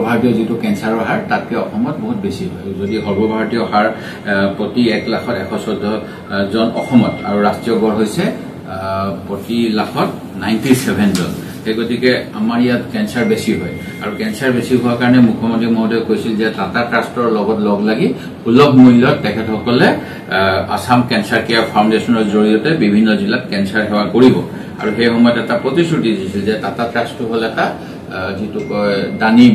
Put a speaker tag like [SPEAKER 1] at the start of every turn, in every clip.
[SPEAKER 1] সৰ্বভাৰতীয় যিটো কেঞ্চাৰৰ হাৰ তাতকৈ অসমত বহুত বেছি হয়। যদি সৰ্বভাৰতীয় হাৰ প্ৰতি 1,01,14 জন অসমত আৰু ৰাষ্ট্ৰীয় গড় হৈছে প্ৰতি লাখত 97 জন। সেই গতিকে আমাৰ ইয়াত কেঞ্চাৰ বেছি হয় আৰু কেঞ্চাৰ বেছি হোৱাৰ কাৰণে মুখ্যমন্ত্ৰী মহোদয়ে কৈছিল যে টাটা ট্ৰাষ্টৰ লগত লগ লাগি সুলভ মূল্যত তেখেতসকলে আসাম কেঞ্চাৰ কেয়াৰ ফাউণ্ডেশ্যনৰ জৰিয়তে বিভিন্ন জিলাত কেঞ্চাৰ সেৱা কৰিব আৰু সেই সময়ত এটা প্ৰতিশ্ৰুতি দিছিল যে টাটা ট্ৰাষ্টটো হ'ল এটা যিটো কয় দানী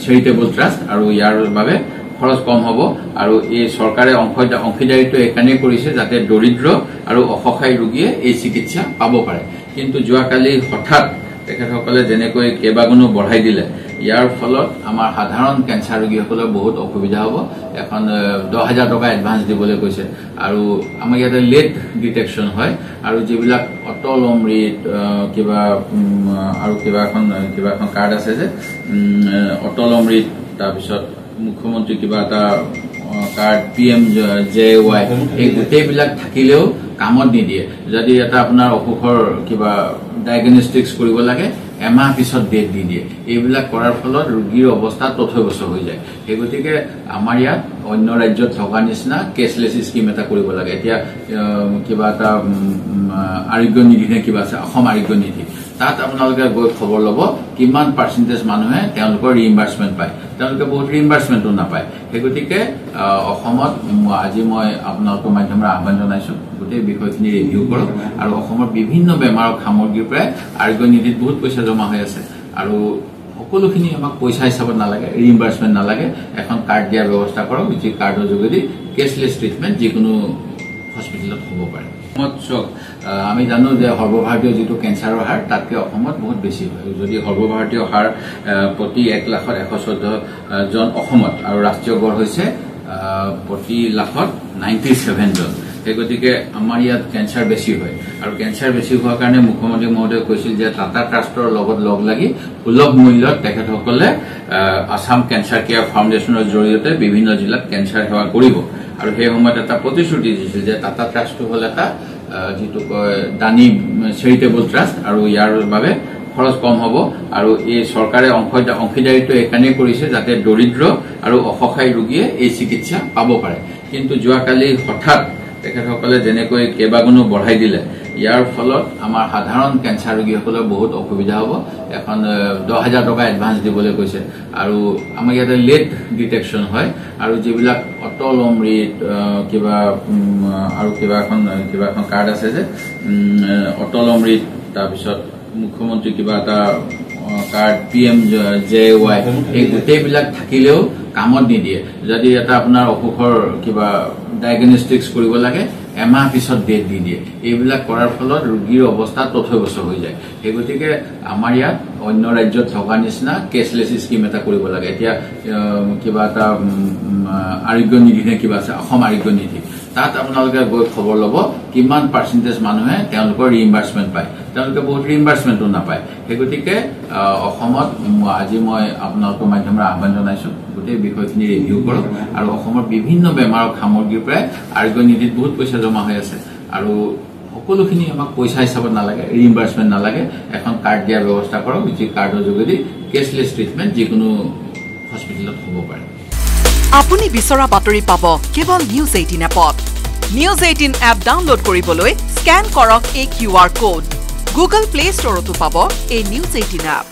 [SPEAKER 1] চেৰিটেবল ট্ৰাষ্ট আৰু ইয়াৰ বাবে খৰচ কম হ'ব আৰু এই চৰকাৰে অংশীদাৰিত্ব এইকাৰণেই কৰিছে যাতে দৰিদ্ৰ আৰু অসহায় ৰোগীয়ে এই চিকিৎসা পাব পাৰে। কিন্তু যোৱাকালি হঠাৎ তেখেতসকলে যেনেকৈ কেইবাগুণো বঢ়াই দিলে ইয়াৰ ফলত আমাৰ সাধাৰণ কেঞ্চাৰ ৰোগীসকলৰ বহুত অসুবিধা হ'ব। এখন 10,000 টকা এডভান্স দিবলৈ কৈছে আৰু আমাৰ ইয়াতে লেট ডিটেকশ্যন হয় আৰু যিবিলাক অটল অমৃত কিবা এখন কাৰ্ড আছে যে অটল অমৃত তাৰপিছত মুখ্যমন্ত্ৰী কিবা এটা কাৰ্ড PMJY এই গোটেইবিলাক থাকিলেও কামত নিদিয়ে। যদি এটা আপোনাৰ অসুখৰ কিবা ডায়েগনষ্টিক্স কৰিব লাগে এমাহ পিছত ডেট দি দিয়ে। এইবিলাক কৰাৰ ফলত ৰোগীৰ অৱস্থা তথৈবচ হৈ যায়। সেই গতিকে আমাৰ ইয়াত অন্য ৰাজ্যত থকা নিচিনা কেছলেছ স্কিম এটা কৰিব লাগে। এতিয়া কিবা এটা আৰোগ্য নিধি নে কিবা আছে অসম আৰোগ্য নিধি, তাত আপোনালোকে গৈ খবৰ ল'ব কিমান পাৰ্চেণ্টেজ মানুহে তেওঁলোকৰ ৰিইম্বাৰ্চমেণ্ট পায়। তেওঁলোকে বহুত ৰিইম্বাৰ্চমেণ্টো নাপায়। সেই গতিকে অসমত আজি মই আপোনালোকৰ মাধ্যমেৰে আহ্বান জনাইছো গোটেই বিষয়খিনি ৰিভিউ কৰক আৰু অসমৰ বিভিন্ন বেমাৰৰ সামগ্ৰীৰ পৰাই আৰোগ্য নিধিত বহুত পইচা জমা হৈ আছে আৰু সকলোখিনি আমাক পইচা হিচাপত নালাগে, ৰিইম্বাৰ্চমেণ্ট নালাগে, এখন কাৰ্ড দিয়াৰ ব্যৱস্থা কৰক যি কাৰ্ডৰ যোগেদি কেছলেছ ট্ৰিটমেণ্ট যিকোনো হস্পিটেলত হ'ব পাৰে। চাওক আমি জানো যে সৰ্বভাৰতীয় যিটো কেঞ্চাৰৰ হাৰ তাতকৈ অসমত বহুত বেছি হয়। যদি সৰ্বভাৰতীয় হাৰ প্ৰতি 1,01,14 জন অসমত আৰু ৰাষ্ট্ৰীয় গড় হৈছে প্ৰতি লাখত 97 জন। সেই গতিকে আমাৰ ইয়াত কেঞ্চাৰ বেছি হয় আৰু কেঞ্চাৰ বেছি হোৱাৰ কাৰণে মুখ্যমন্ত্ৰী মহোদয়ে কৈছিল যে টাটা ট্ৰাষ্টৰ লগত লগ লাগি সুলভ মূল্যত তেখেতসকলে আসাম কেঞ্চাৰ কেয়াৰ ফাউণ্ডেশ্যনৰ জৰিয়তে বিভিন্ন জিলাত কেঞ্চাৰ সেৱা কৰিব আৰু সেই সময়ত এটা প্ৰতিশ্ৰুতি দিছিল যে টাটা ট্ৰাষ্টটো হ'ল এটা যিটো কয় দানী চেৰিটেবল ট্ৰাষ্ট আৰু ইয়াৰ বাবে খৰচ কম হ'ব আৰু এই চৰকাৰে অংশীদাৰিত্ব এইকাৰণেই কৰিছে যাতে দৰিদ্ৰ আৰু অসহায় ৰোগীয়ে এই চিকিৎসা পাব পাৰে। কিন্তু যোৱাকালি হঠাৎ তেখেতসকলে যেনেকৈ কেইবাগুণো বঢ়াই দিলে ইয়াৰ ফলত আমাৰ সাধাৰণ কেঞ্চাৰ ৰোগীসকলৰ বহুত অসুবিধা হ'ব। এখন 10,000 টকা এডভান্স দিবলৈ কৈছে আৰু আমাৰ ইয়াতে লেট ডিটেকশ্যন হয় আৰু যিবিলাক অটল অমৃত কিবা এখন কাৰ্ড আছে যে অটল অমৃত তাৰপিছত মুখ্যমন্ত্ৰী কিবা এটা কাৰ্ড PMJY এই গোটেইবিলাক থাকিলেও কামত নিদিয়ে। যদি এটা আপোনাৰ অসুখৰ কিবা ডায়েগনষ্টিক্স কৰিব লাগে এমাহ পিছত ডেট দি দিয়ে। এইবিলাক কৰাৰ ফলত ৰোগীৰ অৱস্থা তথৈবচ হৈ যায়। সেই গতিকে আমাৰ ইয়াত অন্য ৰাজ্যত থকা নিচিনা কেছলেছ স্কিম এটা কৰিব লাগে। এতিয়া কিবা এটা আৰোগ্য নিধি নে কিবা আছে অসম আৰোগ্য নিধি, তাত আপোনালোকে গৈ খবৰ ল'ব কিমান পাৰ্চেণ্টেজ মানুহে তেওঁলোকৰ ৰিইম্বাৰ্চমেণ্ট পায়। তেওঁলোকে বহুত ৰিইম্বাৰ্চমেণ্টো নাপায়। সেই গতিকে অসমত আজি মই আপোনালোকৰ মাধ্যমেৰে আহ্বান জনাইছো গোটেই বিষয়খিনি ৰিভিউ কৰক আৰু অসমৰ বিভিন্ন বেমাৰৰ সামগ্ৰীৰ পৰাই আৰোগ্য নিধিত বহুত পইচা জমা হৈ আছে আৰু সকলোখিনি আমাক পইচা হিচাপত নালাগে, ৰিইম্বাৰ্চমেণ্ট নালাগে, এখন কাৰ্ড দিয়াৰ ব্যৱস্থা কৰক যি কাৰ্ডৰ যোগেদি কেছলেছ ট্ৰিটমেণ্ট যিকোনো হস্পিটেলত হ'ব পাৰে।
[SPEAKER 2] আপুনি বিচৰা বাতৰি পাব কেৱল নিউজ 18 এপত। নিউজ 18 এপ ডাউনলোড কৰিবলৈ স্কেন কৰক এই QR কোড। গুগল প্লে ষ্টৰতো পাব এই নিউজ 18 এপ।